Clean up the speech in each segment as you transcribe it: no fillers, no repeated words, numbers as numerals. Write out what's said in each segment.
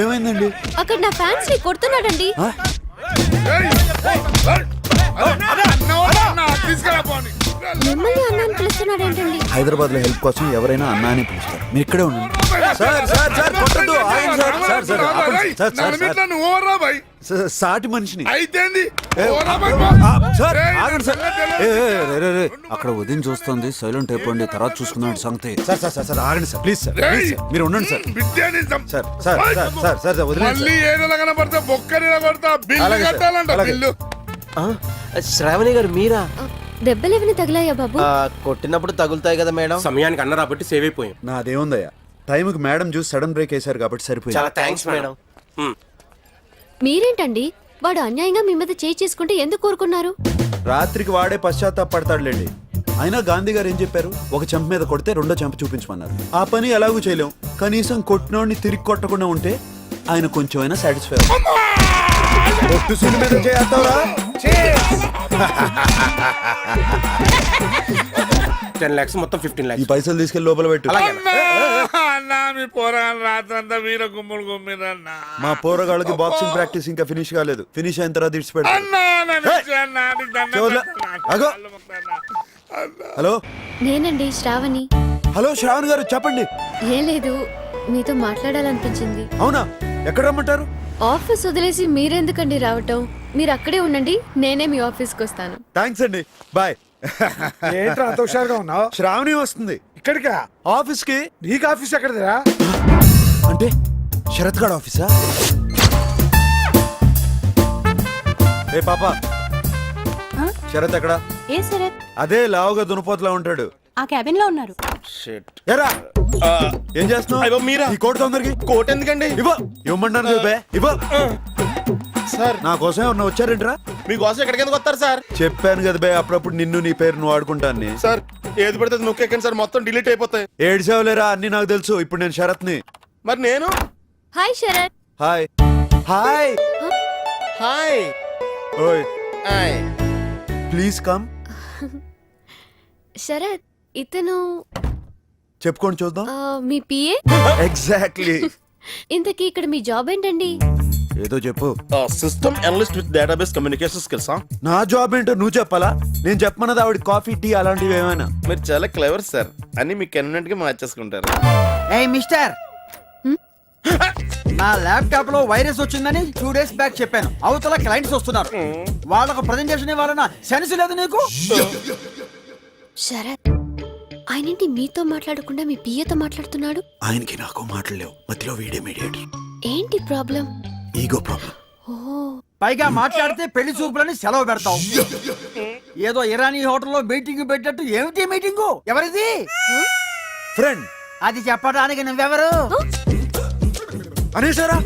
ఏమైందండి? అక్కడ నా ఫ్యాన్స్ ని కొడుతున్నాడండి. మిమ్మల్ని అన్నాన్ని పిలుస్తున్నాడు ఏంటండి? హైదరాబాద్ లో హెల్ప్ కోసం ఎవరైనా అన్నా అని పిలుస్తారు. మీరు ఇక్కడే ఉండండి. సాటి మనిషిని అక్కడ ఉదయం చూస్తుంది. సైలెంట్ అయిపోండి, తర్వాత చూసుకుందాం సంగతి. సార్ సార్ సార్ ఆగండి సార్, ప్లీజ్ సార్, మీరు ఉండండి sir. Sir sir sir sir వదిలేండి. శ్రావణి గారు మీరా? దెబ్బలేమని తగిలాయా బాబు? కొట్టినప్పుడు తగులుతాయి కదా మేడం. సమయానికి అన్న రాబట్టి సేవ్ అయిపోయాం. నాదేముందయ్యా, టైంకి మేడం చూసి సడన్ బ్రేక్ వేశారు కాబట్టి సరిపోయింది. చాలా థ్యాంక్స్ మేడం. మీరేంటండి వాడు అన్యాయంగా మీ మీద చేయి చేసుకుంటే ఎందుకు కోరుకున్నారు? రాత్రికి వాడే పశ్చాత్తాపడతాడులేండి. అయినా గాంధీ గారు ఏం చెప్పారు? ఒక చెంప మీద కొడితే రెండో చెంప చూపించమన్నారు. ఆ పని ఎలాగూ చేయలేం. కనీసం కొట్టినోడిని తిరిగి కొట్టకుండా ఉంటే ఆయన కొంచెం అయినా సాటిస్ఫై. ఒట్టు సినిమా మీద చేస్తావా? 10 lakhs మొత్తం 15 lakhs. ఈ పైసలు తీసుకెళ్లి లోపల పెట్టు. మా పోరగాళ్ళకి బాక్సింగ్ ప్రాక్టీస్ ఇంకా ఫినిష్ కాలేదు. ఫినిష్ అయిన తర్వాత ఇడిచి పెట్టు. హలో, నేనండి శ్రావణి. హలో శ్రావణి గారు, చెప్పండి. ఏం లేదు, మీతో మాట్లాడాలనిపించింది. అవునా, ఎక్కడ రమ్మంటారు? ఆఫీస్ వదిలేసి మీరెందుకండి రావటం? మీరు అక్కడే ఉండండి, నేనే మీ ఆఫీస్కి వస్తాను. థ్యాంక్స్ అండి, బాయ్. ఏంట్రా అంత హుషారుగా ఉన్నావు? శ్రావణి వస్తుంది. ఇక్కడికా? ఆఫీస్ కి. నీకు ఆఫీస్ ఎక్కడదిరా? అంటే శరత్ గారి ఆఫీసా? ఏ పాపా, శరత్ ఎక్కడ? ఏ శరత్? అదే లావుగా దునపోతలా ఉంటాడు. ఆ క్యాబిన్ లో ఉన్నారు. ఎరా ఏం చేస్తున్నావు? మీరా? ఈ కోట్ తొందరకి. కోట్ ఎందుకండి? ఇవ్వమంటాను ఇవ్వ. సార్ నా కోసం ఏమన్నా వచ్చారేంట్రా? మీకోసం ఎక్కడికి ఎందుకు వస్తారు సార్? చెప్పాను కదా బే, అప్పుడప్పుడు నిన్ను నీ పేరు నువ్వు వాడుకుంటాను. సార్ ఏది పడితే నొక్కేకండి సార్, మొత్తం డిలీట్ అయిపోతాయి. ఏడ్చావులేరా, అన్ని నాకు తెలుసు. ఇప్పుడు నేను శరత్ ని. మరి నేను? Hi Sharath. Hi hi hi. ఓయ్ హాయ్. Please come. శరత్, ఇతను చెప్పుకోండి చూద్దాం. మీ పిఏ? ఎగ్జాక్ట్లీ. ఇంతకీ ఇక్కడ మీ జాబ్ ఏంటండి? ఏదో చెప్పు. System analyst with database communication skills. నా జాబ్ ఏంటో నువ్వు చెప్పాలా? నేను చెప్పమన్నది ఆవిడ కాఫీ టీ అలాంటివి ఏమైనా. మీరు చాలా క్లెవర్ సార్, అన్ని మీకు కన్వీనియంట్ గా మార్చేసుకుంటారు. ఏయ్ మిస్టర్, నా ల్యాప్టాప్ లో వైరస్ వచ్చిందని 2 days బ్యాక్ చెప్పాను. అవతల క్లయింట్స్ వస్తున్నారు, వాళ్ళకు ప్రజెంటేషన్ ఇవ్వాలన్నా సెన్స్ లేదు నీకు? శరత్, ఆయనేంటి మీతో మాట్లాడకుండా మీ పిఏతో మాట్లాడుతున్నాడు? ఆయనకి నాకు మాట్లాడలేవు, మధ్యలో వీడే మీడియేటర్. ఏంటి ప్రాబ్లం? Ego problem. పైగా మాట్లాడితే పెళ్లి చూపులని సెలవు పెడతావు. ఏదో ఇరానీ హోటల్లో మీటింగ్ పెట్టినట్టు. ఏమిటి మీటింగు? ఎవరిది? ఫ్రెండ్. అది చెప్పడానికి నువ్వెవరు? అనేసారా?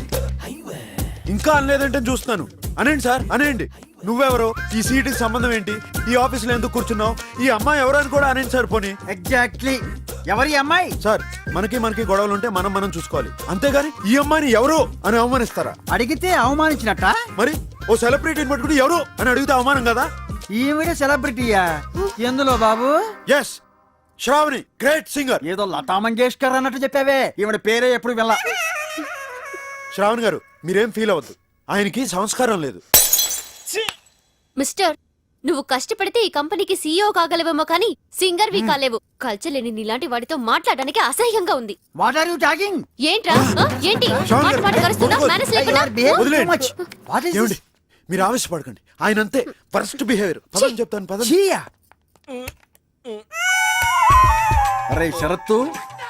ఇంకా అనలేదంటే చూస్తున్నాను. అనేండి సార్, అనేయండి. నువ్వెవరో, ఈ సీటుకి సంబంధం ఏంటి, ఈ ఆఫీస్ లో ఎందుకు కూర్చున్నావు, ఈ అమ్మాయి ఎవరని కూడా అనేండి సార్. పోనీ ఎగ్జాక్ట్లీ, ఎవరి అమ్మాయి? సార్, మనకి గొడవలు ఉంటే మనం చూసుకోవాలి, అంతేగాని ఈ అమ్మాయిని ఎవరు అని అవమానిస్తారా? అడిగితే అవమానించినట్ట? మరి ఓ సెలబ్రిటీని పట్టుకుని ఎవరు అని అడిగితే అవమానం కదా? ఈవిడ సెలబ్రిటీయా? ఎందులో బాబు? Yes, Shravani, great singer. ఏదో లతా మంగేష్కర్ అన్నట్టు చెప్పావే, ఈవిడ పేరే ఎప్పుడు వెళ్ళా. శ్రావణి గారు, మీరేం ఫీల్ అవ్వద్దు, ఆయనకి సంస్కారం లేదు. మిస్టర్, నువ్వు కష్టపడితే ఈ కంపెనీకి సీఈఓ కాగలవేమో కానీ సింగర్ వి కాలేవు. కల్చర్ లేని నీలాంటి వాడితో మాట్లాడడానికి అసహ్యంగా ఉంది. What are you talking? ఏంట్రా? ఏంటి మాట కరుస్తున్నా? మేనేజ్ లేకుండా? ఏమండి, మీరు ఆవేశపడకండి. ఆయన అంతే, ఫస్ట్ బిహేవియర్. పదని చెప్తాను, పదని. అరే షరత్తు,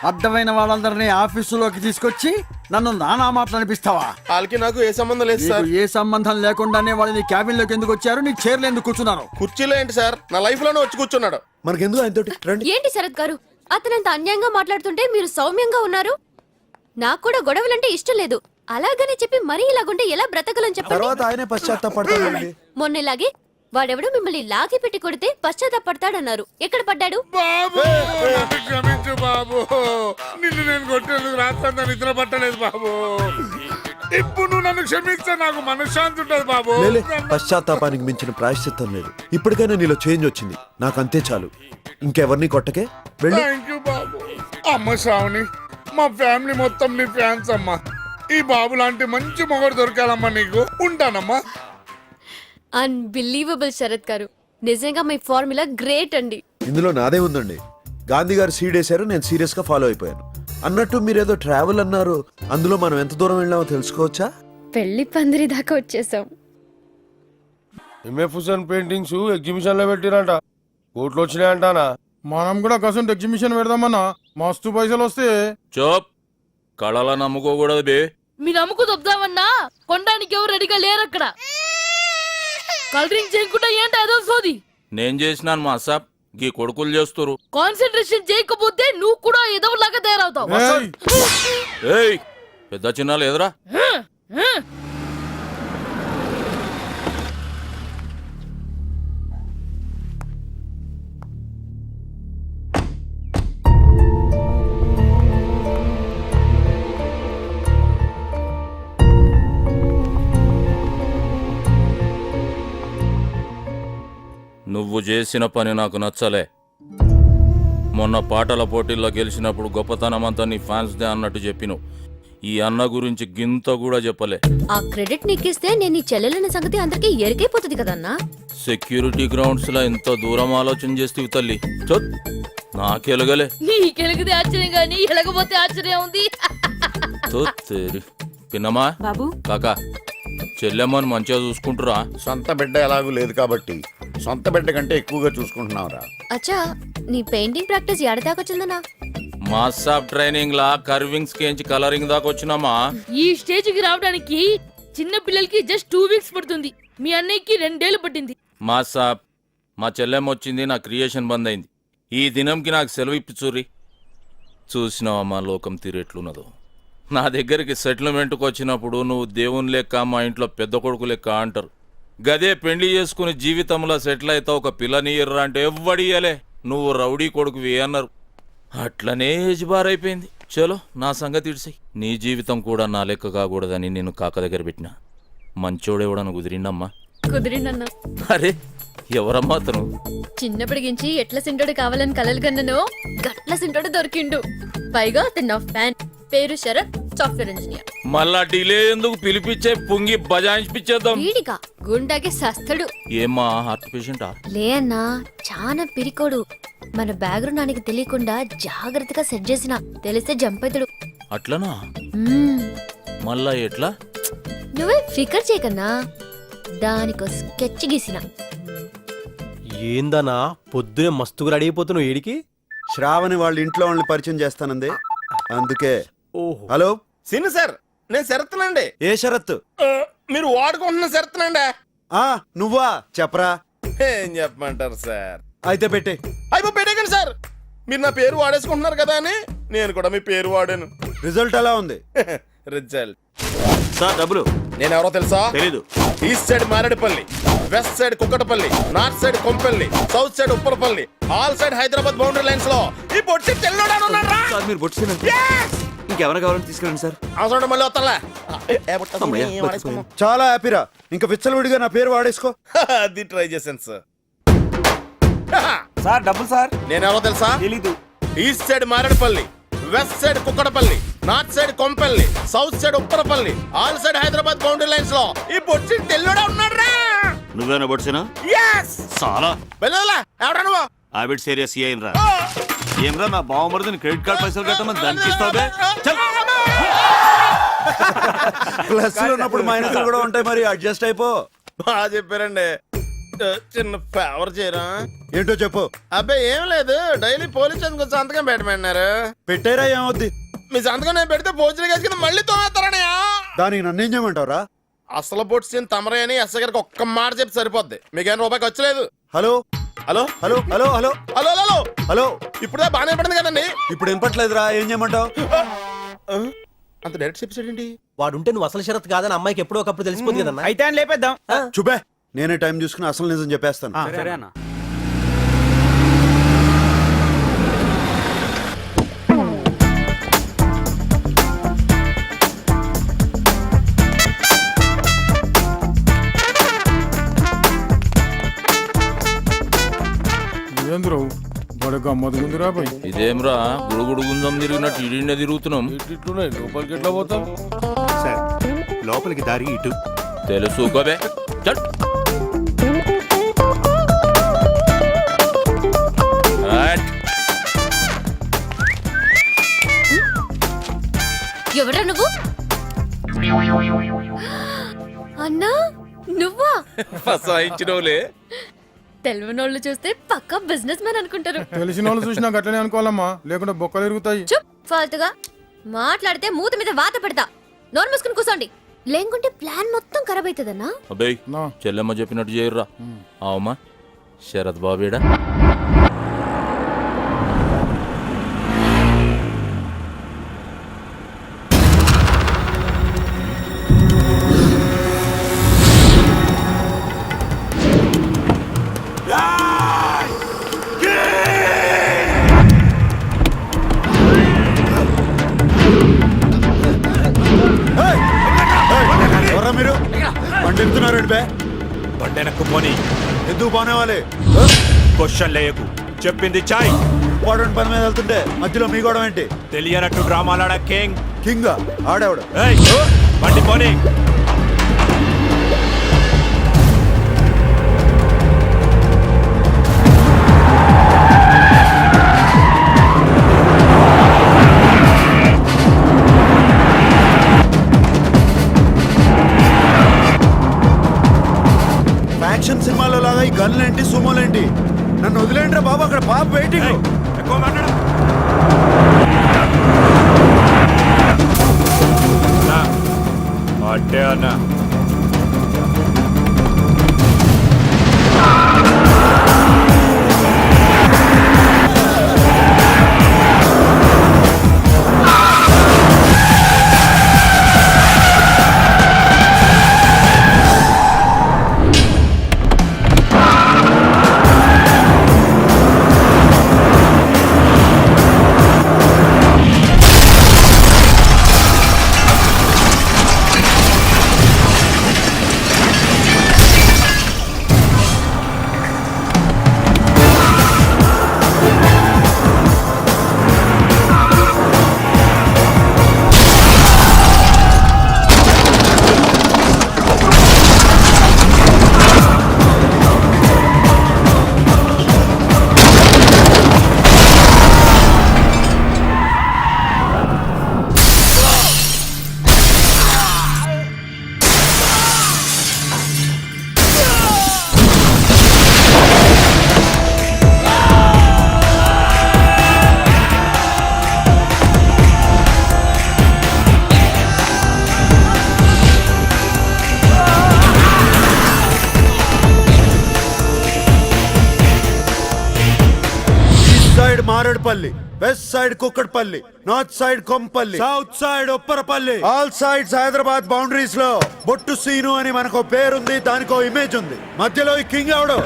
అడ్డమైన వాళ్ళందరినీ ఆఫీసులోకి తీసుకొచ్చి నన్ను నానా మాటలు అనిపిస్తావా? వాళ్ళకి నాకు ఏ సంబంధం లేదు సార్. ఏ సంబంధం లేకుండానే వాళ్ళు నీ క్యాబిన్ లోకి ఎందుకు వచ్చారు? నీ చైర్లో ఎందుకు కూర్చున్నారు? కుర్చీలో ఏంటి సార్, నా లైఫ్ లోనే వచ్చి కూర్చున్నాడు. మనకెందుకు ఆయనతోటి? రండి. ఏంటి శరత్ గారు, అతనంత అన్యాయంగా మాట్లాడుతుంటే మీరు సౌమ్యంగా ఉన్నారు. నాకు కూడా గొడవలంటే ఇష్టం లేదు. అలాగనే చెప్పి మరీ ఇలాగుంటే ఎలా బ్రతకలని చెప్పండి. తర్వాత ఆయనే పశ్చాత్తాపడతాడండి. మొన్నలాగే వాడెవడో మిమ్మల్ని లాగి పెట్టి కొడితే పశ్చాత్తాపడతాడన్నారు. ఎక్కడ పడ్డాడు? క్షమించు బాబు, నిన్ను నేను కొట్టేందుకు రాత్రంతా నిద్ర పట్టలేదు బాబు. ఇప్పుడు నువ్వు నన్ను క్షమిస్తే నాకు మనశ్శాంతి ఉంటుంది బాబు. పశ్చాత్తాపానికి మించిన ప్రాయశ్చిత్తం లేదు. ఇప్పటికైనా నీలో చేంజ్ వచ్చింది, నాకు అంతే చాలు. ఇంకెవరిని కొట్టకే, వెళ్ళి. థాంక్యూ బాబు. అమ్మ శ్రావణి, మా ఫ్యామిలీ మొత్తం నీ ఫ్యాన్స్ అమ్మా. ఈ బాబు లాంటి మంచి మొగడు దొరకాలమ్మా నీకు. ఉంటానమ్మా. అన్బిలీవబుల్ శరత్ గారు, నిజంగా మీ ఫార్ములా గ్రేట్ అండి. ఇందులో నాదే ఉందండి. గాంధీ గారు సీడ్ వేశారు, నేను సీరియస్ గా ఫాలో అయిపోయాను. అన్నట్టు మీరేదో ట్రావెల్ అన్నారు, అందులో మనం ఎంత దూరం వెళ్ళామో తెలుసుకోవచ్చా? పెళ్లి పందిరి దాకా వచ్చేసాం. ఎంఎఫ్ హుసేన్ పెయింటింగ్స్ ఎగ్జిబిషన్ లో పెట్టిరంట, కోట్లు వచ్చినాయంటానా? మనం కూడా కసంట్ ఎగ్జిబిషన్ పెడదామన్నా, మస్తు పైసలు వస్తే. చోప్ కళల నమ్ముకోకూడదు బే. మీ నమ్ముకు దొబ్దామన్నా కొనడానికి ఎవరు రెడీగా లేరు అక్కడ. కలరింగ్ చేయకుండా ఏంటి అదో సోది. నేను చేసినాను మా సాబ్, గీ కొడుకులు చేస్తురు. కాన్సన్ట్రేషన్ చేయకపోతే నువ్వు కూడా ఏదో లాగా తయారవుతావు. ఏయ్, ఏయ్ పెద్ద చిన్నాలు ఎదురా. నువ్వు చేసిన పని నాకు నచ్చలే. మొన్న పాటల పోటీల్లో గెలిచినప్పుడు గొప్పతనం అంతా నీ ఫ్యాన్స్దే అన్నట్టు చెప్పిను. ఈ అన్న గురించి గింత కూడా చెప్పలే. ఆ క్రెడిట్ నీకిస్తే నేను నీ చెల్లెలన్న సంగతి అందరికీ ఎరికైపోతుంది కదన్నా. సెక్యూరిటీ గ్రౌండ్స్ లో ఎంత దూరం ఆలోచన చేస్తే తల్లి. చొత్ నాకెలగలే. నీకెలిగితే ఆశ్చర్యం గాని ఎలగపోతే ఆశ్చర్యం ఉంది. పిన్నమా బాబు కాకా చెల్లెమ్మని మంచిగా చూసుకుంటురా. సొంత బిడ్డ ఎలాగూ లేదు కాబట్టి సొంత బిడ్డ కంటే ఎక్కువగా చూసుకుంటున్నావురా. అచ్చా, నీ పెయింటింగ్ ప్రాక్టీస్ ఎడదాకొచ్చిందనా? మాస్టాప్ ట్రైనింగ్ లా కర్వింగ్స్ కేంచి కలరింగ్ దాకా వచ్చినామా. ఈ స్టేజ్ కి రావడానికి చిన్న పిల్లలకి జస్ట్ 2 వీక్స్ పడుతుంది. మీ అన్నయ్యకి 2 ఏళ్ళు పట్టింది. మాస్టాప్ మా చెల్లెమ్మ వచ్చింది, నా క్రియేషన్ బంద్ అయింది. ఈ దినంకి నాకు సెలవు ఇప్పి చూరి. చూసినావా మా లోకం తీరేట్లున్నదో. నా దగ్గరికి సెటిల్మెంట్కి వచ్చినప్పుడు నువ్వు దేవుని లెక్క, మా ఇంట్లో పెద్ద కొడుకు లెక్క అంటారు. గదే పెళ్లి చేసుకుని జీవితంలో సెటిల్ అవుతావు, ఒక పిల్లనియర్రా అంటే ఎవ్వడియలే. నువ్వు రౌడీ కొడుకువి అన్నారు. అట్లనే ఏజ్ బార్ అయిపోయింది. చలో నా సంగతి ఇడిసాయి. నీ జీవితం కూడా నా లెక్క కాకూడదని నేను కాక దగ్గర పెట్టినా. మంచోడెవడను కుదిరిండమ్మా? కుదిరిండన్నా. అరే ఎవరమ్మా అతను? చిన్నప్పటికించి ఎట్ల సింటోడు కావాలని కలలు కన్ననో గట్ల సింటోడు దొరికిండు. పైగా అతను నా ఫ్యాన్. పేరు శరత్, సాఫ్ట్వేర్ ఇంజనీర్. మళ్ళా డిలే ఎందుకు, పిలిపించే పొంగి బజాయించిపిచ్చేద్దాం. వీడిగా గుండాకి సస్తడు. ఏమ్మా హార్ట్ పేషెంటా? లే అన్నా, చాలా పిరికోడు. మన బ్యాక్గ్రౌండ్ ఆయనకి తెలియకుండా జాగ్రత్తగా సెట్ చేసిన, తెలిస్తే జంప్ అవుతాడు. అట్లనా? మ్మ్. మళ్ళా ఎట్లా? నువ్వే ఫికర్ చేయకన్నా, దానికో స్కెచ్ గీసిన. ఏందనా పొద్దునే మస్తుగా రెడీ అయిపోతున్నావు ఏడికి? శ్రావణి వాళ్ళ ఇంట్లో వాళ్ళని పరిచయం చేస్తానంది, అందుకే. ఓహో, హలో, సిన్ సార్, నేను శరత్నండి. ఏ షరత్? మీరు వాడుకుంటున్న శరత్నండి. ఆ నువ్వా? చెప్పరా. ఏం చెప్పమంటారు సార్? అయితే పెట్టే. అయిపో పెట్టేకండి సార్. మీరు నా పేరు వాడేసుకుంటున్నారు కదా అని నేను కూడా మీ పేరు వాడాను. రిజల్ట్ ఎలా ఉంది? రిజల్ట్ సార్ డబ్బులు నేను ఎవరో తెలుసా? తెలీదు. East side Maredpally, west side Kukatpally, north side Kompally, south side Upparpally, all side Hyderabad boundary lines లో ఈ పొట్టి తెల్లోడాను ఉన్నారా? సార్ మీరు బొట్టు ఇంకెవరైనా కావాలని తీసుకురండి సార్. అవసరం మళ్ళీ వస్తాలే. చాలా హ్యాపీరా. ఇంకా విచ్చలవిడిగా నా పేరు వాడేసుకో. అది ట్రై చేశాను సార్. సార్ డబ్బులు సార్. నేను ఎవరో తెలుసా? తెలీదు. East side Maredpally, west side Kukatpally, north side Kompally, south side Upparpally, all side Hyderabad boundary lines లో ఈ పొట్టి తెల్లోడా ఉన్నాడు. నువ్వేనా బొట్సేనా? చాలా వెళ్ళలా ఎవడా నువ్వు? హ్యాబిట్ సీరియస్ అయ్యిండ్రా. ఏమ్రా నా బావమరిదిని క్రెడిట్ కార్డ్ పైసలు కట్టమని దానికి ఇస్తావే? ప్లస్ ఉన్నప్పుడు మైనస్ కూడా ఉంటాయి, మరి అడ్జస్ట్ అయిపో. బాగా చెప్పారండి. చిన్న ఫేవర్ చేయరా? ఏంటో చెప్పు. అబ్బాయి ఏం లేదు, డైలీ పోలీస్ స్టేషన్ కొంచెం సంతకం పెట్టమన్నారు. పెట్టారా? ఏమవుద్ది? మీ సంతకం నేను పెడితే భోజనం వేసుకుని మళ్ళీ తోమేస్తారనయా? దానికి నన్ను ఏం చేయమంటావురా? అసలు పొట్టిన తమరే అని ఎస్ఐ గారికి ఒక్క మాట చెప్పి సరిపోద్ది. మీకేం రూపాయికి వచ్చలేదు. Hello hello hello hello hello hello hello hello. ఇప్పుడే బాగానే పడింది కదండి. ఇప్పుడు వినపట్లేదురా, ఏం చేయమంటావు? అంత డైరెక్ట్ చెప్పేసాడండి. వాడుంటే నువ్వు అసలు షరత్ కాదని అమ్మాయికి ఎప్పుడో ఒకప్పుడు తెలిసిపోతుంది కదన్నా. అయితే అని లేపేద్దాం. చూపే, నేనే టైం చూసుకుని అసలు నిజం చెప్పేస్తాను. సరే అన్న. ఏంద్రో బడ గమ్మదుగుందిరా బాయ్. ఇదేమ్రా గుడుగుడు గుంజం తిరిగినట్టు ఇడినే తిరుగుతున్నాం. ఇట్లున్నాయి లోపలికి ఎట్లా పోతాం? సార్ లోపలికి దారి ఇటు. తెలుసు గోబే చల్. రైట్. ఎవరా నువ్వు? అన్నా నువ్వా? ఫసాయించినవులే. తెలియనోళ్ళు చూస్తే పక్కా బిజినెస్ మ్యాన్ అనుకుంటారు. తెలిసిన వాళ్ళు చూసినా గట్లనే అనుకోవాలమ్మా, లేకుంటే బొక్కలు ఇరుగుతాయి. చుప్ ఫాల్తుగా మాట్లాడితే మూత మీద వాత పెడతా. నోరు మూసుకుని కూర్చోండి, లేకుంటే ప్లాన్ మొత్తం ఖరాబ్ అవుతుందన్నా. అబ్బాయి నా. చెల్లెమ్మ చెప్పినట్టు చేయర్రా. అవమ్మా శరత్ బాబేడా? ఎవరా మీరు? పండిస్తున్నారండి బే. బండెనక్కు పోనీ. ఎందుకు బానేవాలి? క్వశ్చన్ లేయకు, చెప్పింది చాయ్. వాడు పని మీద వెళ్తుంటే మధ్యలో మీ గొడవ ఏంటి? తెలియనట్టు డ్రామాలాడా కింగ్. కింగ్ ఆడేవాడు. ఏయ్, బండి పోనీ. యాక్షన్ సినిమాలో లాగా ఈ గన్లేంటి సుమోలేంటి? నన్ను వదిలేండి రా బాబు, అక్కడ పాప వెయిటింగ్. ఎక్కువ మాట్లాడు. అట్టే అన్న. Maredpally, west side Kukatpally, north side Kompally, south side Upparpally, all sides Hyderabad boundaries లో బొట్టు సీను అని మనకు పేరుంది, దానికో ఇమేజ్ ఉంది. మధ్యలో ఈ కింగ్ ఎవడు?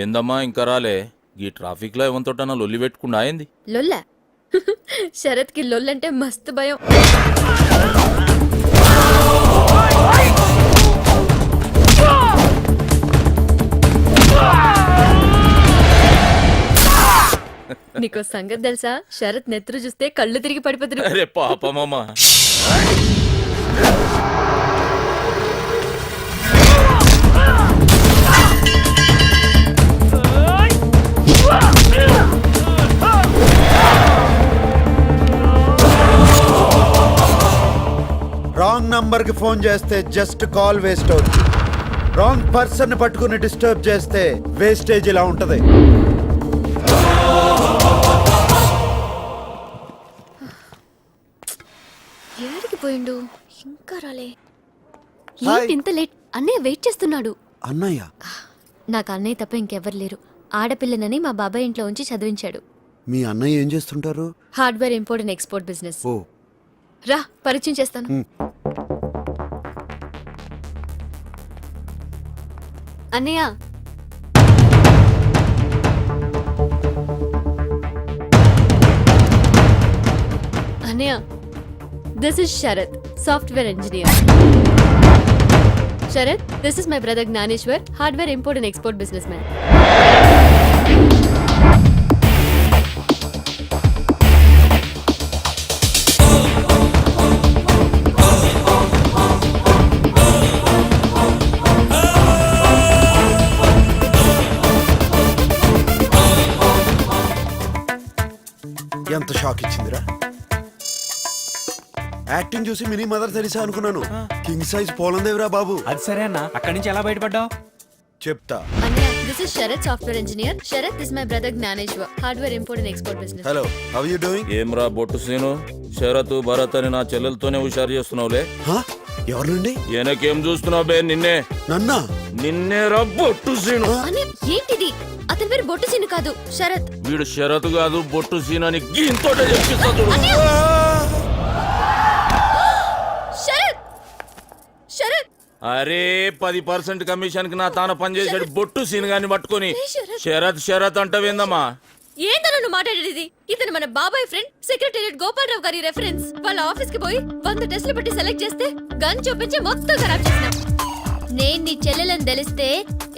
ఏందమ్మా ఇంకా రాలే? ఈ ట్రాఫిక్ లో ఏమంతోటన్నా లొల్లి పెట్టుకుండా అయింది? లొల్ల శరత్ కి లొల్లంటే మస్తు భయం. నీకో సంగతి తెలుసా? శరత్ నెత్తురు చూస్తే కళ్ళు తిరిగి పడిపోతున్నారు. అరే పాపమమ్మా. రాంగ్ నంబర్ కి ఫోన్ చేస్తే జస్ట్ కాల్ వేస్ట్ అవుతుంది. రాంగ్ పర్సన్ పట్టుకుని డిస్టర్బ్ చేస్తే వేస్టేజ్ ఇలా ఉంటది. వెళ్ళిపోయిండు ఇంకా రాలే. ఏంటి ఇంత లేట్? అన్నయ్య వెయిట్ చేస్తున్నాడు. అన్నయ్య నాకు అన్నయ్య తప్ప ఇంకెవ్వరు లేరు. ఆడపిల్లనని మా బాబాయ్ ఇంట్లో ఉంచి చదివించాడు. మీ అన్నయ్య ఏం చేస్తుంటారు? Hardware import and export business. ఓ రా పరిచయం చేస్తాను. అన్నయ్య, అన్నయ్య, this is Sarath, software engineer. Sarath, this is my brother Gnaneshwar, hardware import and export business man. ఎంత షాక్ ఇచ్చిందిరా! యాక్టింగ్ చూసి మినీ మదర్ తెరిసా అనుకున్నాను. కింగ్ సైజ్ పోలందేవిరా బాబు. అది సరే అన్న, అక్కడి నుంచి ఎలా బయటపడ్డావు? చెప్తా. అన్నయ్య, this is Sarath, software engineer. Sarath, this my brother Gnaneshwar, hardware import and export business. Hello, how you doing? ఏమ్రా బొట్టు సీను, శరత్ భరత్ అని నా చెల్లెలతోనే హుషారు చేస్తున్నావులే. ఎవరి నుండి? వెనకేం చూస్తున్నావు బే? నన్నా? నిన్నేరా బొట్టు సీను. అన్నయ్య, ఏంటిది? అతని పేరు బొట్టు సీను కాదు, శరత్. వీడు శరత్ కాదు బొట్టు సీన్ అని గీంతోటే చెప్పిస్తా చూడు. శరత్! శరత్! అరే 10% కమిషన్ కి నా తాన పనిచేసాడు బొట్టు సీన్ గాని పట్టుకొని శరత్ శరత్ అంటవేందమ్మా? ఏంటో నువ్వు మాట్లాడేది? ఇతను మన బాబాయ్ ఫ్రెండ్, సెక్రటేరియట్ గోపాలరావు గారి రెఫరెన్స్. వాళ్ళ ఆఫీస్ కి పోయి 100 టెస్టులు పెట్టి సెలెక్ట్ చేస్తే గన్ చూపించి మొత్తం ఖరాబ్ చేసినాం. నేను నీ చెల్లెలని తెలిస్తే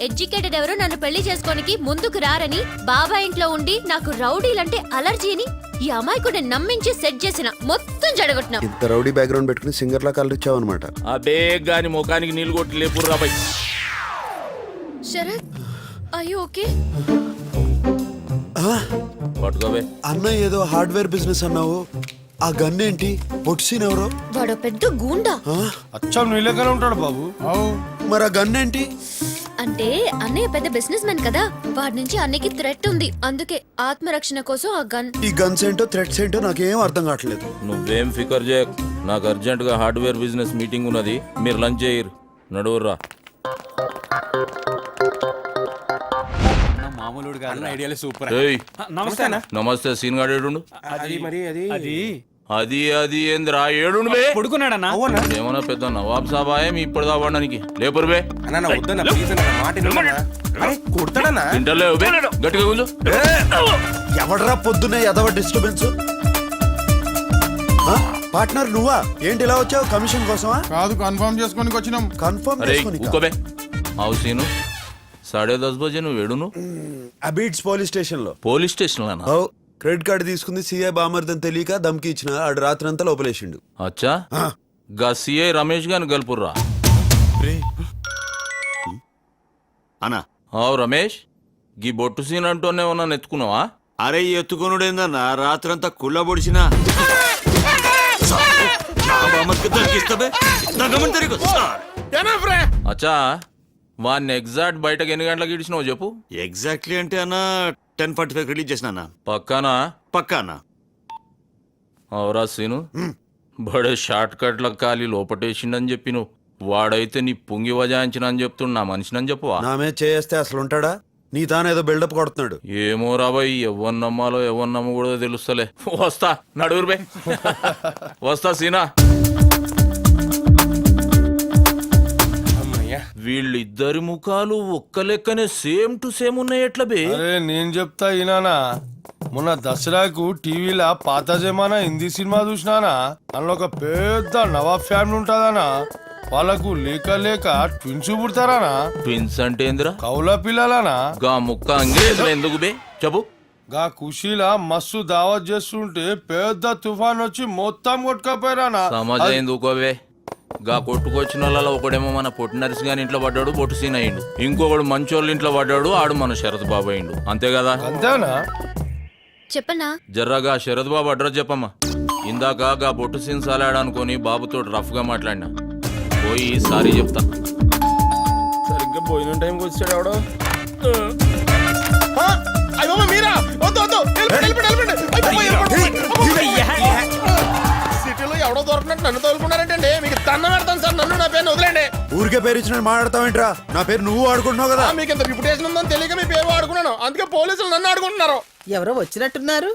ఎడ్యుకేటెడ్ ఎవరో నన్ను పెళ్లి చేసుకోనికి ముందుకు రారని బాబాయ్ ఇంట్లో ఉండి నాకు రౌడీలంటే అలర్జీ అని ఈ అమాయకుడిని నమ్మించి సెట్ చేసిన మొత్తం జడగొట్టినా. ఇంత రౌడీ బ్యాక్గ్రౌండ్ పెట్టుకుని సింగర్ లా కలరిచ్చావు అనమాట. ఆ బేగ్ గాని ముఖానికి నీళ్ళు కొట్టి లేపురు రాబాయ్. Sarath, are you okay? పట్టుకోవే. అన్న ఏదో హార్డ్వేర్ బిజినెస్ అన్నావు, ఆ గన్ ఏంటి? పొట్సీన్ ఎవరో? వాడు పెద్ద గూండా. అచ్చం నీళ్ళకనే ఉంటాడు బాబు. మరి ఆ గన్ ఏంటి? అంటే అన్నయ్య పెద్ద బిజినెస్ మ్యాన్ కదా, వాడి నుంచి అన్నయ్యకి థ్రెట్ ఉంది. అందుకే ఆత్మరక్షణ కోసం ఆ గన్. ఈ గన్స్ ఏంటో థ్రెట్స్ ఏంటో నాకేం అర్థం కావట్లేదు. నువ్వేం ఫికర్ చేయక్, నాకు అర్జెంట్ గా హార్డ్వేర్ బిజినెస్ మీటింగ్ ఉన్నది. మీరు లంచ్ చేయరు, నడువుర్రా. మామూలుడు కాదు, ఐడియాలే సూపర్. ఏయ్, నమస్తే అన్న. నమస్తే సీన్ గాడు ఏడుండు. అది అది ఏందిరా ఏడుండు బే? పడుకున్నాడన్నా. ఏమన్నా పెద్ద నవాబ్ సాబాయే మీ ఇప్పుడు దావడానికి లేపురు బే. తింటలేవు బే, గట్టిగా కూర్చో. ఎవడరా పొద్దునే ఎదవ డిస్టర్బెన్స్? పార్ట్నర్ నువ్వా? ఏంటి ఇలా వచ్చావు? కమిషన్ కోసమా? కాదు, కన్ఫర్మ్ చేసుకోనికి వచ్చినాం. కన్ఫర్మ్ అరే చేసుకోనికా? ఊకోబే. అవు సీను, 10:30 బజే నువ్వు ఏడును? అబీడ్స్ పోలీస్ స్టేషన్ లో. పోలీస్ స్టేషన్ లోనా? క్రెడిట్ కార్డు తీసుకుంది సిఐ బామర్దని తెలియక దమ్కి ఇచ్చిన ఆడు రాత్రంతా లోపలేసిండు. అచ్చా, గా సిఐ రమేష్ గాని గల్పుర్రా. అనా అవు రమేష్, గీ బొట్టు సీన్ అంటూనే ఉన్నా ఎత్తుకున్నావా? అరే ఎత్తుకొనుడేందన్నా, రాత్రంతా కుళ్ళ పొడిచినా. అచ్చా, వాడిని ఎగ్జాక్ట్ బయటకు ఎన్ని గంటలకు ఇడిచినావు చెప్పు. ఎగ్జాక్ట్లీ అంటే అన్న 10:45 రిలీజ్ చేసిన అన్న. పక్కానా? పక్కా అన్న. అవురా సీను, బడే షార్ట్ కట్లకు కాలి లోపటేసిండని చెప్పి నువ్వు, వాడైతే నీ పుంగి వజాయించిన అని చెప్తున్నా. మనిషినని చెప్పువా? నామే చేస్తే అసలు ఉంటాడా? నీ తానేదో బిల్డప్ కొడుతున్నాడు. ఏమో రాబాయ్, ఎవరు నమ్మాలో ఎవరు నమ్మకూడదో తెలుస్తలే. వస్తా, నడువురు బే. వస్తా సీనా. వీళ్ళిద్దరి ముఖాలు ఒక్క లెక్కనే సేమ్ టు సేమ్ ఉన్నాయి. ఎట్లా బే? అరే నేను చెప్తా ఈనానా, మొన్న దసరాకు టీవీలో పాత జమానా హిందీ సినిమా చూసినానా, అందులో ఒక పెద్ద నవాబ్ ఫ్యామిలీ ఉంటదానా, వాళ్ళకు లేక లేక ట్విన్స్ పుడతారానా. ట్విన్స్ అంటే ఏందిరా? కౌల పిల్లలానా. గా ముక్క అంగేజ్లు ఎందుకు బే చెప్పు. గా ఖుషీలా మస్తు దావత్ చేస్తుంటే పెద్ద తుఫాన్ వచ్చి మొత్తం కొట్టుకపోయారానా. సమాజం ఊకోవే. గా కొట్టుకొచ్చిన వాళ్ళ ఒకడేమో మన పొట్టి నరిసి గాని ఇంట్లో పడ్డాడు, బొట్టు సీన్ అయ్యిండు. ఇంకొకడు మంచోళ్ళ ఇంట్లో పడ్డాడు, ఆడు మన శరత్ బాబు అయ్యిండు. అంతే కదా? అంతేనా? చెప్పనా? జర్రాగా శరత్ బాబు అడ్రస్ చెప్పమ్మా. ఇందాక గా బొట్టు సీన్ సాలాడనుకొని బాబుతో రఫ్ గా మాట్లాడినా. పోయి సారీ చెప్తా. సరిగ్గా భోజనం టైంకి వచ్చాడు ఎవడో. సిటీలో ఎవడో దొరకనట్టు నన్ను తోలుకున్నారంటే దండం పెడతాను సార్, నన్ను నా పేరు వదిలేండి. ఊరికే పేరు ఇచ్చినట్టు మాట్లాడతావేంట్రా? నా పేరు నువ్వు ఆడుకుంటున్నావు కదా. మీకు ఇంత రిప్యుటేషన్ ఉందని తెలియక మీ పేరు వాడుకున్నాను, అందుకే పోలీసులు నన్ను ఆడుకుంటున్నారు. ఎవరో వచ్చినట్టున్నారు.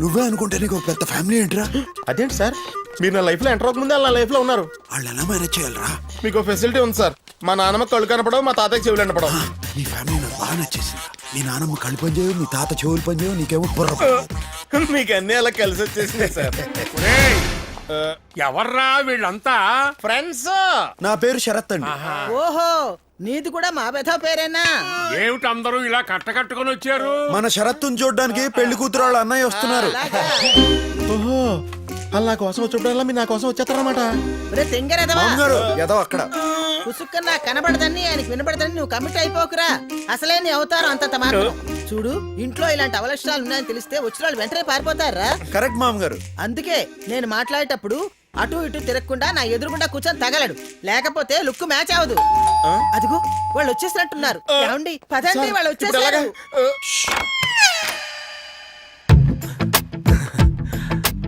నువ్వే అనుకుంటే నీకు ఒక పెద్ద ఫ్యామిలీ ఏంట్రా? అదేంటి సార్, మీరు నా లైఫ్ లో ఎంటర్ అవ్వకముందే నా లైఫ్ లో ఉన్నారు. వాళ్ళు ఎలా మేనేజ్ చేయాలరా? మీకు ఫెసిలిటీ ఉంది సార్, మా నాన్నమ్మ కళ్ళు కనపడవు, మా తాతయ్య చెవులు కనపడవు. నీ ఫ్యామిలీ నాకు బాగా నచ్చేసింది. మీ నాన్నమ్మ కళ్ళు పని చేయవు, మీ తాత చెవులు పని చేయవు, నీకేమో బుర్ర పని చేయదు. మీకు అన్ని అలా కలిసి వచ్చేసినాయి సార్. ఎవర్రా వీళ్ళంతా? ఫ్రెండ్స్. నా పేరు శరత్ అండి. ఓహో, నీది కూడా మా బెథ పేరేనా? ఏమిటి అందరూ ఇలా కట్టకట్టుకొని వచ్చారు? మన శరత్తుని చూడడానికి పెళ్లి కూతురు వాళ్ళ అన్నయ్య వస్తున్నారు. ఓహో, వాళ్ళు నా కోసం వచ్చినప్పుడల్లా మీరు నా కోసం వచ్చేస్తారన్నమాట. మామగారు ఏదో అక్కడ కుసుక్కన నాకు కనబడదని ఆయనకి వినబడదని నువ్వు కమిట్ అయిపోకురా. అసలే నీ అవతారం అంత మాత్రం. చూడు, ఇంట్లో ఇలాంటి అవలక్షణాలు ఉన్నాయని తెలిస్తే వచ్చిన వాళ్ళు వెంటనే పారిపోతారా? కరెక్ట్ మామగారు. అందుకే నేను మాట్లాడేటప్పుడు అటు ఇటు తిరగకుండా నా ఎదురుగుండా కూర్చొని తగలడు, లేకపోతే లుక్ మ్యాచ్ అవదు. అదిగో వాళ్ళు వచ్చేసినట్టున్నారు. ఏమండి, పదండి, వాళ్ళు వచ్చేసారు.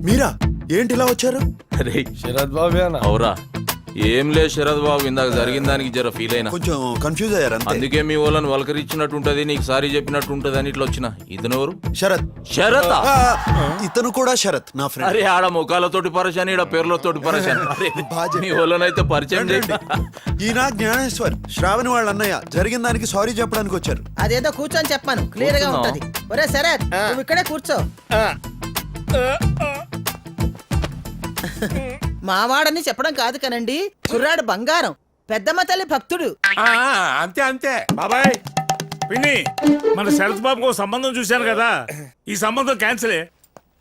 మీరా ఏంటి ఇలా వచ్చారు? అరే శరత్ బాబేనా? అవురా, ఏం లేదు శరత్ బాబు, ఇందాక జరిగిన దానికి జర ఫీల్ అయినా. కొంచెం కన్ఫ్యూజ్ అయ్యారు అంతే. అందుకే మీ వాళ్ళని వలకరిచ్చినట్టు ఉంటది, నీకు సారీ చెప్పినట్టు ఉంటది అని ఇట్లా వచ్చిన. ఇతను ఎవరు? శరత్. శరత్. ఇతను కూడా శరత్, నా ఫ్రెండ్. అరే ఆడ ముఖాలతోటి పరిచయం, ఈడ పేర్లతోటి పరిచయం. అరే, మీ వాళ్ళనైతే పరిచయం చేయండి. ఈయన జ్ఞానేశ్వర్, శ్రావణి వాళ్ళ అన్నయ్య. జరిగిన దానికి సారీ చెప్పడానికి వచ్చారు. అదేదో కూర్చొని చెప్పాను, క్లియర్ గా ఉంటది. ఒరే శరత్, నువ్వు ఇక్కడే కూర్చో. మావాడని చెప్పడం కాదు కనండి, కుర్రాడు బంగారం, పెద్దమ్మ తల్లి భక్తుడు. అంతే అంతే బాబాయ్. పిన్ని, మన శరత్ బాబుకు సంబంధం చూశాను కదా, ఈ సంబంధం క్యాన్సిలే.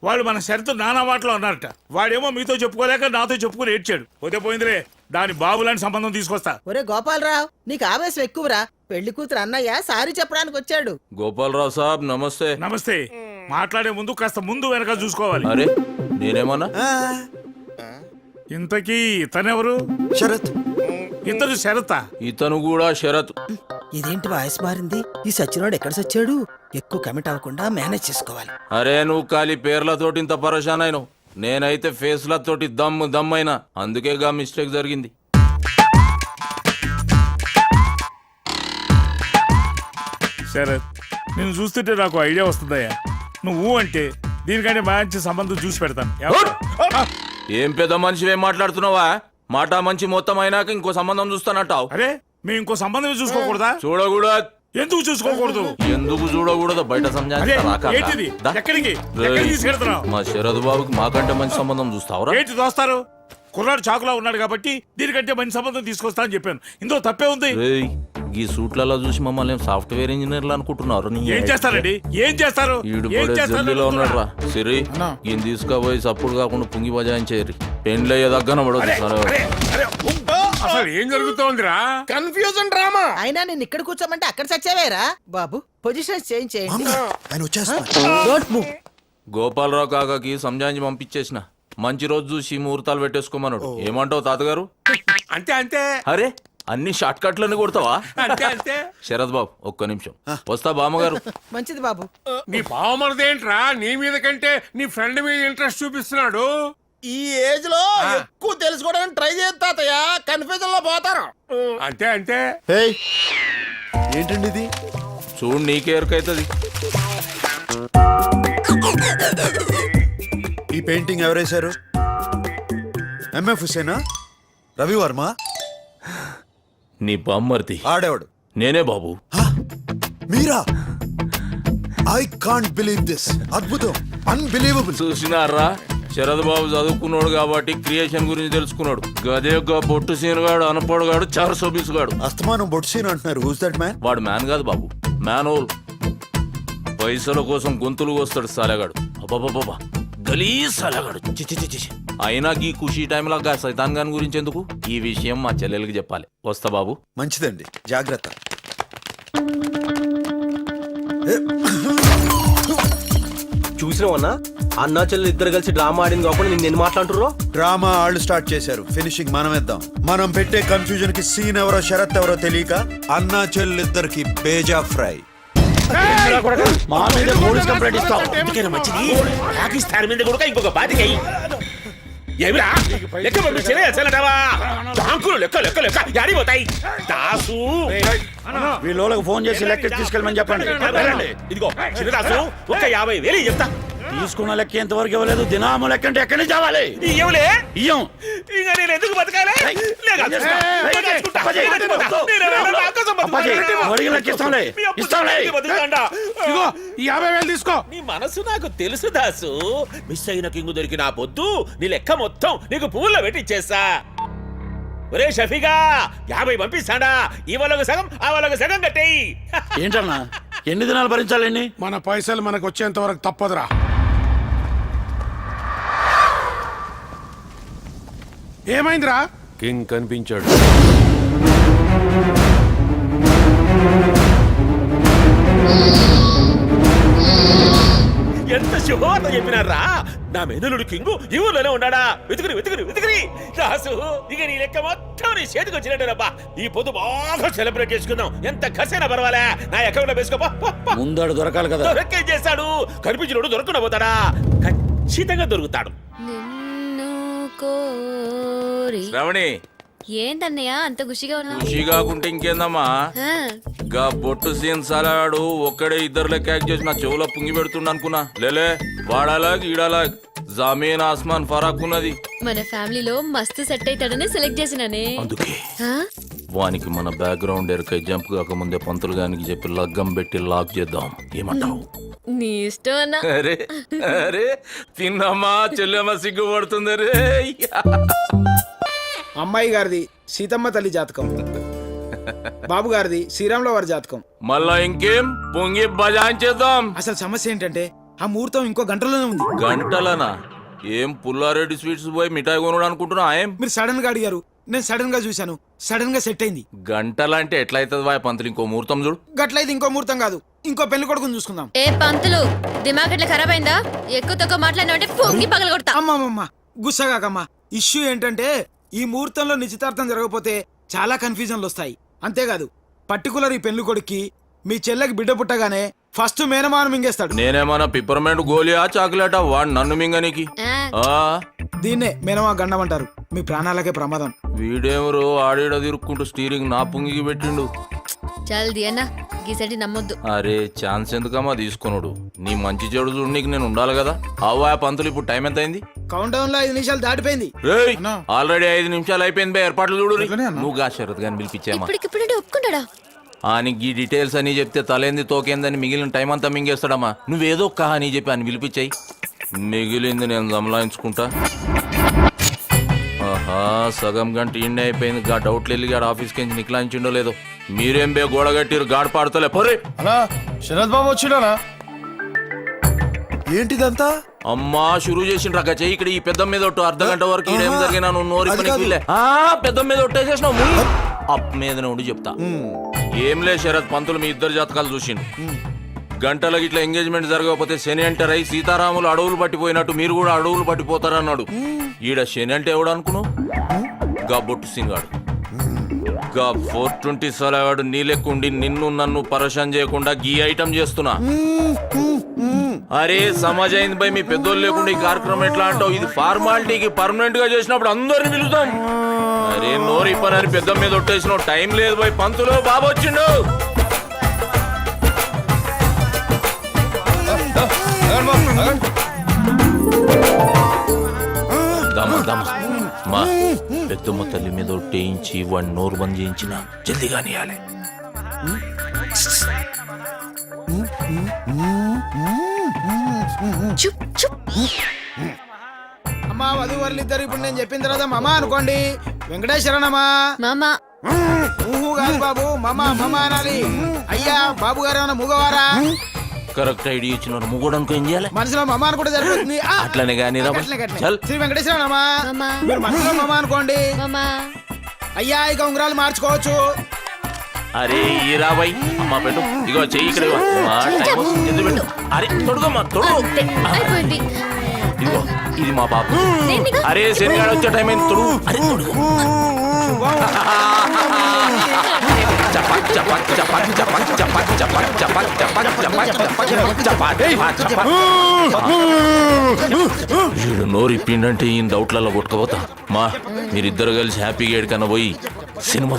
వాళ్ళు మన షరతు నానా వాటిలో అన్నారట. వాడేమో మీతో చెప్పుకోలేక నాతో చెప్పుకుని ఏడ్చాడు. పోతే పోయిందిలే, దాని బాబు లాంటి సంబంధం తీసుకొస్తా. ఒరే గోపాలరావు, నీకు ఆవేశం ఎక్కువరా. పెళ్లి కూతురు అన్నయ్య సారీ చెప్పడానికి వచ్చాడు. గోపాలరావు సాబ్ నమస్తే. నమస్తే. మాట్లాడే ముందు కాస్త ముందు వెనక చూసుకోవాలి. అరే నేనేమన్నా? ఇంతకీ ఇతనెవరు? శరత్. ఇతను శరత. ఇతను కూడా శరత్. ఇదేంటి వాయిస్ మారింది? ఈ సచ్చినోడు ఎక్కడ సచ్చాడు? ఎక్కువ కమిట్ అవ్వకుండా మేనేజ్ చేసుకోవాలి. అరే నువ్వు ఖాళీ పేర్లతోటి ఇంత పరేషాన్ అయినావు, నేనైతే ఫేస్లతోటి దమ్మైనా. అందుకే గా మిస్టేక్ జరిగింది. శరత్, నేను చూస్తుంటే నాకు ఐడియా వస్తుందయ్యా. నువ్వు అంటే దీనికంటే మంచి సంబంధం చూసి పెడతాను. ఏం పెద్ద మనిషి ఏం మాట్లాడుతున్నావా? మాట మంచి మొత్తం అయినాక ఇంకో సంబంధం చూస్తానంటావు. అరే, మేము ఇంకో సంబంధం చూసుకోకూడదా? చూడకూడదు. ఎందుకు చూసుకోకూడదు? ఎందుకు చూడకూడదు? బయట అరే, ఏంటిది? ఎక్కడికి తీసుకెళ్తున్నావు? మా శరద్ బాబుకి మాకంటే మంచి సంబంధం చూస్తావురా? ఏంటి దోస్తారు? కుర్రాడు చాకులా ఉన్నాడు కాబట్టి దీనికంటే మంచి సంబంధం తీసుకొస్తా అని చెప్పాను. ఇందులో తప్పే ఉంది. రేయ్, ఈ సూట్లలో చూసి మమ్మల్ని సాఫ్ట్వేర్ ఇంజనీర్లు అనుకుంటున్నారు. ఏం చేస్తారండి? ఏం చేస్తారు? ఏం చేస్తారు? ఉన్నాడు రా సిరి, ఈయన తీసుకుపోయి సప్పుడు కాకుండా పుంగి బజాయించేరి పెండ్లయ్యే దగ్గర అసలు ఏం జరుగుతోందిరా? Confusion drama. అయినా నేను ఇక్కడ కూర్చోమంటే అక్కడ సచ్చావేరా బాబు. పొజిషన్ చేంజ్ చేయండి. ఆయన వచ్చేస్తున్నారు. Don't move. గోపాలరావు కాకాకి సంజాయించి పంపించేసిన. మంచి రోజు చూసి ముహూర్తాలు పెట్టేసుకోమన్నాడు. ఏమంటావు తాతగారు? అంతే అంతే. అరే అన్ని షార్ట్ కట్లని కొడతావా? అంతే అంతే. శరత్ బాబు ఒక్క నిమిషం వస్తా. బామ్మగారు మంచిది బాబు. నీ బావమరిదేంట్రా నీ మీద కంటే నీ ఫ్రెండ్ మీద ఇంట్రెస్ట్ చూపిస్తున్నాడు? ఈ ఏజ్ లో ఎక్కువ తెలుసుకోవడానికి ట్రై చేస్తాతయ్యా, కన్ఫ్యూజన్ లో పోతారు. అంతే అంతే. ఏయ్, ఏంటండి ఇది? చూడు నీకే ఎరుకైతుంది. ఈ పెయింటింగ్ ఎవరేశారు? ఎంఎఫ్ హుసేనా? రవి వర్మ? నీ బామ్మర్ది. ఆడేవాడు నేనే బాబు. మీరా? I can't believe this. అద్భుతం, అన్బిలీవబుల్. చూసినారా, శరద్ బాబు చదువుకున్నాడు కాబట్టి క్రియేషన్ గురించి తెలుసుకున్నాడు. గదే బొట్టు సీనుగాడు, అనపడుగాడు, చారు సోబీసుగాడు. అస్తమానం బొట్టు సీన్ అంటున్నారు. Who's that man? వాడు మ్యాన్ కాదు బాబు, మ్యాన్ హోల్. పైసల కోసం గొంతులు వస్తాడు సాలగాడు. అబ్బాబాబా గలీజ్ సాలగాడు. చిచి. అయినా ఈ ఖుషీ టైంలో గా సైతాన్ గాని గురించి ఎందుకు? ఈ విషయం మా చెల్లెలకి చెప్పాలి. వస్తా బాబు. మంచిదండి, జాగ్రత్త. చూసినావన్నా, అన్నా చెల్లెలు ఇద్దరు కలిసి డ్రామా ఆడింది కాకుండా నిన్ను మాట్లాడుతుర్రో. డ్రామా వాళ్ళు స్టార్ట్ చేశారు, ఫినిషింగ్ మనం ఇద్దాం. మనం పెట్టే కన్ఫ్యూజన్ కి సీన్ ఎవరో శరత్ ఎవరో తెలియక అన్నా చెల్లిద్దరికి బేజా ఫ్రై. మా మీద పోలీస్ కంప్లైంట్ ఇస్తావు. మంచిది, పాకిస్తాన్ మీద కూడా ఇంకొక బాధ్యత. ఏమిరా లెక్క పంపించేనే చల్లటావా బ్యాంకులు లెక్క లెక్క లెక్క యాడిపోతాయి దాసు వీళ్ళకి ఫోన్ చేసి లెక్క తీసుకెళ్ళమని చెప్పండి ఇదిగో చిన్న దాసు ఒక్క 50,000 చెప్తా తీసుకున్న లెక్క ఎంతవరకు ఇవ్వలేదు దినాము లెక్క అంటే ఎక్కడి నుంచి రావాలి ఇవ్వలే ఇయ్యం ఇక నేను ఎందుకు బతకాలి అడిగిన లెక్క ఇస్తాంలే ఇస్తాంలే ఇగో ఈ 50,000 తీసుకో. నీ మనసు నాకు తెలుసు దాసు మిస్ అయిన కింగు దొరికిన పొద్దు నీ లెక్క మొత్తం నీకు పువ్వుల్లో పెట్టి ఇచ్చేస్తా ఒరే షఫీగా 50 పంపిస్తాడా ఇవాళకు సగం ఆ వాళ్ళకు సగం కట్టేయి ఏంటన్నా ఎన్ని దినాలు భరించాలండి? మన పైసలు మనకు వచ్చేంత వరకు తప్పదురా. ఏమైందిరా? కింగ్ కనిపించాడు. ఎంత శుభవార్త చెప్పినారా నా మెదలుడు కింగు ఈ ఊర్లోనే ఉన్నాడా వెతుకుని వెతుకుని వెతుకుని రాసు ఇక నీ లెక్క మొత్తం నీ చేతికి వచ్చినట్టేనబ్బా ఈ పొద్దు బాగా సెలబ్రేట్ చేసుకుందాం ఎంత ఖర్చైనా పర్వాలే నా అకౌంట్ లో వేసుకో ముందాడు దొరకాలి కదా. దొరకేం చేస్తాడు కనిపించినోడు దొరకకుండా పోతాడా ఖచ్చితంగా దొరుకుతాడు నిన్ను కోరి శ్రావణి ఏంటన్నయ్య అంత ఖుషిగా ఉన్నా ఖుషి కాకుంటే ఇంకేందమ్మా గా బొట్టు సీన్ సలాడు ఒక్కడే ఇద్దరు లెక్క యాక్ట్ చేసి నా చెవులో పుంగి పెడుతుండ అనుకున్నా లేలే వాడాలాగ్ ఈడాలాగ్ జమీన్ ఆస్మాన్ ఫరాక్ ఉన్నది. మన ఫ్యామిలీలో మస్తు సెట్ అవుతాడని సెలెక్ట్ చేసినానే అందుకే ఆ? వానికి మన బ్యాక్గ్రౌండ్ ఎరకై జంప్ కాకముందే పంతులు గానికి చెప్పి లగ్గం పెట్టి లాక్ చేద్దాం ఏమంటావు? నీ ఇష్టం అన్నా అరే అరే తిన్నమ్మా చెల్లెమ్మ సిగ్గుపడుతుంది రే. అమ్మాయి గారిది సీతమ్మ తల్లి జాతకం, బాబు గారిది శ్రీరాముల వారి జాతకం. మళ్ళా ఇంకేం పొంగి బజాయించేద్దాం. అసలు సమస్య ఏంటంటే ఆ ముహూర్తం ఇంకో గంటలోనే ఉంది. గంటలనా? ఏం పుల్లారెడ్డి స్వీట్స్ పోయి మిఠాయి కొనుడు అనుకుంటున్నా? ఏం మీరు సడన్ గా అడిగారు, నేను సడన్ గా చూశాను, సడన్ గా సెట్ అయింది. గంటలంటే ఎట్లయితుంది వాయ్ పంతులు? ఇంకో ముహూర్తం చూడు. గట్లయితే ఇంకో ముహూర్తం కాదు, ఇంకో పెళ్లి కొడుకుని చూసుకుందాం. ఏ పంతులు దిమాగ్ ఎట్లా ఖరాబ్ అయిందా? ఎక్కువ తక్కువ మాట్లాడినావంటే పొంగి పగల కొడతా. అమ్మమ్మమ్మ గుస్సగాకమ్మా. ఇష్యూ ఏంటంటే ఈ ముహూర్తంలో నిశ్చితార్థం జరగకపోతే చాలా కన్ఫ్యూజన్లు వస్తాయి. అంతేకాదు పర్టికులర్ ఈ పెళ్లి కొడుక్కి మీ చెల్లెకి బిడ్డ పుట్టగానే ఫస్ట్ మేనమాన మింగేస్తాడు. నేనేమన్నా పిప్పర్మెంట్ గోలియా చాక్లెటా వాడు నన్ను మింగనికి? ఆ దీన్నే మేనమా గండం అంటారు. మీ ప్రాణాలకే ప్రమాదం. వీడేమరో ఆడేడ తిరుక్కుంటూ స్టీరింగ్ నా పుంగికి పెట్టిండు. చల్ది అన్న గీసటి నమ్మొద్దు. అరే ఛాన్స్ ఎందుకమ్మా తీసుకున్నాడు? నీ మంచి చెడు చూడు నీకు నేను ఉండాలి కదా. అవ్వా పంతులు ఇప్పుడు టైం ఎంత అయింది? కౌంట్ డౌన్ లో 5 నిమిషాలు దాటిపోయింది. ఆల్రెడీ 5 నిమిషాలు అయిపోయింది. ఏర్పాట్లు చూడు. నువ్వు గా శరత్ గాని పిలిపించామా? ఇప్పటికిప్పుడంటే ఒప్పుకున్నాడా? ఆయనకి ఈ డీటెయిల్స్ అని చెప్తే తలేంది తోకేందని మిగిలిన టైం అంతా మింగేస్తాడమ్మా. నువ్వేదో ఒక్క అని చెప్పి ఆయన పిలిపించాయి. మిగిలింది నేను జమలాయించుకుంటా. ఆహా సగం గంట ఇండి అయిపోయింది. గా డౌట్లు వెళ్ళి గాడు ఆఫీస్కి నుంచి నిక్లాయించిండో లేదో. మీరేం బే గోడ కట్టిరు గాడి పాడతలే పొరే. అన్నా శరత్ బాబు వచ్చినా? ఏంటిదంతా? అమ్మా షురూ చేసిండ్రు అక్క చెయ్యి. ఇక్కడ ఈ పెద్ద మీద ఒట్టు అర్ధ గంట వరకు ఏం జరిగినా నువ్వు నోరి పెద్ద మీద ఒట్టేసేసినావు. అప్ మీద ఉండి చెప్తా. ఏం లే శరత్ పంతులు మీ ఇద్దరు జాతకాలు చూసిండు. గంటలకు ఇట్లా ఎంగేజ్మెంట్ జరగకపోతే శని ఎంటర్ అయి సీతారాములు అడవులు పట్టిపోయినట్టు మీరు కూడా అడవులు పట్టిపోతారన్నాడు. ఈడ శని అంటే ఎవడు అనుకున్నావు? గా బొట్టు సింగాడు. గా 420 సలవాడు నీ లెక్కుండి నిన్ను నన్ను పరేషాన్ చేయకుండా గీ ఐటమ్ చేస్తున్నా. అరే సమాజ్ అయింది బై. మీ పెద్దోళ్ళు లేకుండా ఈ కార్యక్రమం ఎట్లా అంటావు? ఇది ఫార్మాలిటీకి పర్మనెంట్ గా చేసినప్పుడు అందరిని పిలుస్తాం. అరే నోరు ఇప్పనని పెద్ద మీద ఒట్టేసిన టైం లేదు బై. పంతులు బాబు వచ్చిండు. మా పెద్దమ్మ తల్లి మీద ఒట్టేయించి వాడిని నోరు బంద్ చేయించిన జల్దిగా నీయాలి. అమ్మా వధువరులు ఇద్దరు ఇప్పుడు నేను చెప్పిన తర్వాత మామ అనుకోండి. వెంకటేశ్వరనమ్మా మామా ఊహు కాదు బాబు, మామ మామ అనాలి. అయ్యా బాబు గారు ఏమన్నా మూగవారా? కరెక్ట్ ఐడియా ఇచ్చిన ముగ్గుడానికి ఏం చేయాలి? మనసులో మమ్మ అనుకుంటే సరిపోతుంది. అట్లనే కానీ శ్రీ వెంకటేశ్వరనమ్మా మీరు మనసులో మమ్మ అనుకోండి. మామా అయ్యా ఇక ఉంగరాలు మార్చుకోవచ్చు. అరే ఈ రాబాయ్ అమ్మా పెట్టు. ఇగో చెయ్యి ఇక్కడ ఇగో. పెట్టు. అరే తొడుగమ్మా తొడుగు. అయిపోయింది. ఇదిగో ఇది మా పాప. అరే శనిగాడు వచ్చే టైం అయింది తొడుగు. అరే తొడుగు. చపాక్ చపాక్ చపాక్ చపాక్ చపాక్ చపాక్ చపాక్ చపాక్ చపాక్ చపాక్ చపాక్ చపాక్ వీడు నోరు ఇప్పిండంటే ఈయన డౌట్లలో కొట్టుకుపోతా మా మీరిద్దరు కలిసి హ్యాపీగా ఏడికన్నా పోయి సినిమా